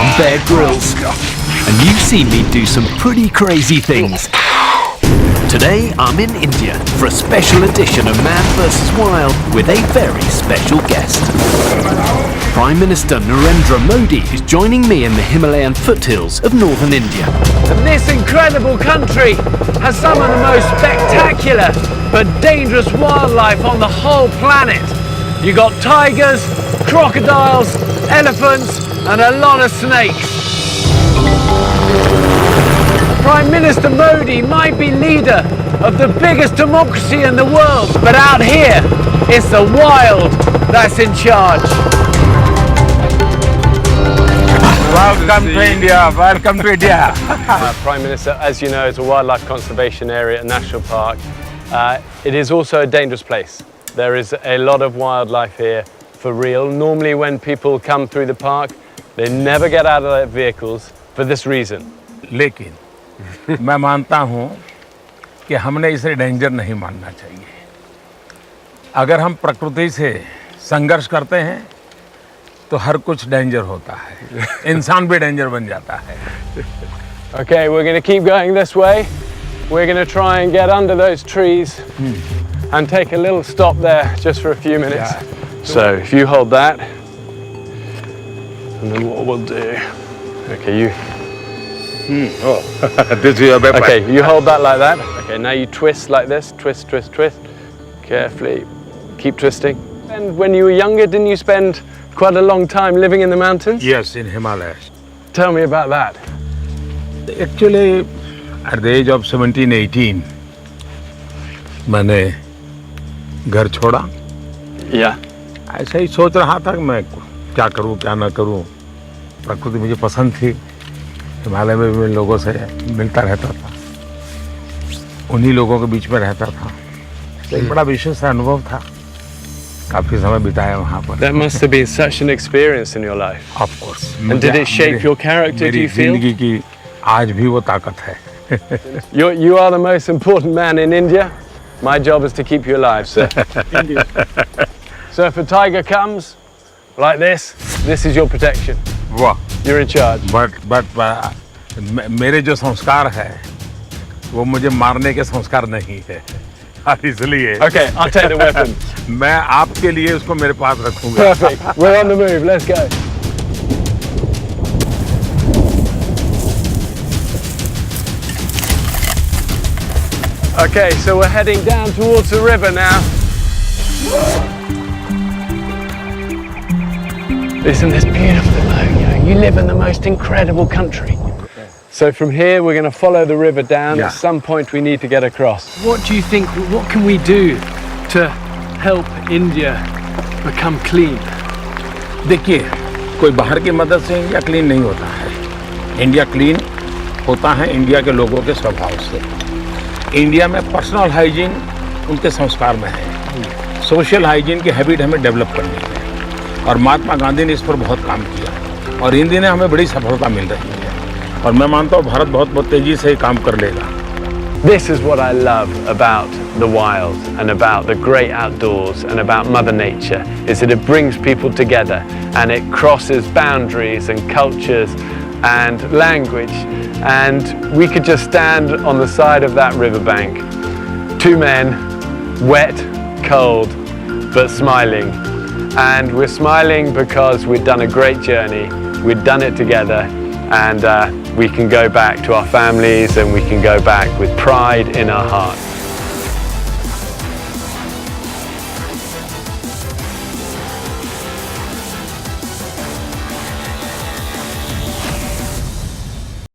I'm Grylls, and you've seen me do some pretty crazy things. Today I'm in India for a special edition of Man vs. Wild with a very special guest. Prime Minister Narendra Modi is joining me in the Himalayan foothills of northern India. And this incredible country has some of the most spectacular but dangerous wildlife on the whole planet. You got tigers, crocodiles, elephants, and a lot of snakes. Prime Minister Modi might be leader of the biggest democracy in the world, but out here, it's the wild that's in charge. Welcome to India, welcome to India. Prime Minister, as you know, it's a wildlife conservation area, a national park. It is also a dangerous place. There is a lot of wildlife here for real. Normally when people come through the park, they never get out of their vehicles for this reason. लेकिन मैं मानता हूँ कि हमने इसे danger नहीं मानना चाहिए। अगर हम प्रकृति से संघर्ष करते हैं तो हर कुछ डेंजर होता है, इंसान भी डेंजर बन जाता है। Okay, we're going to keep going this way. We're going to try and get under those trees and take a little stop there just for a few minutes. Yeah. So if you hold that, and then what we'll do, okay, This is your weapon. okay, you hold that like that. Okay, now you twist like this, twist, twist, twist, carefully, keep twisting. And when you were younger, didn't you spend quite a long time living in the mountains? Yes, in Himalayas. Tell me about that. Actually, at the age of 17, 18, मैंने घर छोड़ा। Yeah. ऐसे ही सोच रहा था कि मैं क्या करूं, क्या ना करूं। प्रकृति मुझे पसंद थी। हिमालय में भी लोगों से मिलता रहता था, उन्हीं लोगों के बीच में रहता था। एक बड़ा विशेष अनुभव था, काफी समय बिताया वहाँ पर। That must have been such an experience in your life. Of course. And did it shape your character, do you feel? मेरी जिंदगी की आज भी वो ताकत है। You are the most important man in India. My job is to keep you alive, sir. So if a tiger comes like this is your protection. वाह। You're in charge. But मेरे जो संस्कार है वो मुझे मारने के संस्कार नहीं है, इसलिए Okay, I'll take the weapon. मैं आपके लिए उसको मेरे पास रखूंगा। Perfect. We're on the move. Let's go. Okay, so we're heading down towards the river now. Isn't this beautiful? You live in the most incredible country. So from here, we're going to follow the river down. Yeah. At some point, we need to get across. What do you think, what can we do to help India become clean? देखिए, कोई बाहर की मदद से India clean नहीं होता है। India clean होता है इंडिया के लोगों के स्वभाव से। इंडिया में पर्सनल हाइजीन उनके संस्कार में है। सोशल हाइजीन की हैबिट हमें डेवलप करनी है, और महात्मा गांधी ने इस पर बहुत काम किया, और इन दिनों हमें बड़ी सफलता मिल रही है, और मैं मानता हूँ भारत बहुत तेजी से काम कर लेगा। This is what I love about the wild and about the great outdoors and about Mother Nature, is that it brings people together and it crosses boundaries and cultures and language. And we could just stand on the side of that riverbank, two men, wet, cold, but smiling. And we're smiling because we've done a great journey, we've done it together, and we can go back to our families and we can go back with pride in our hearts.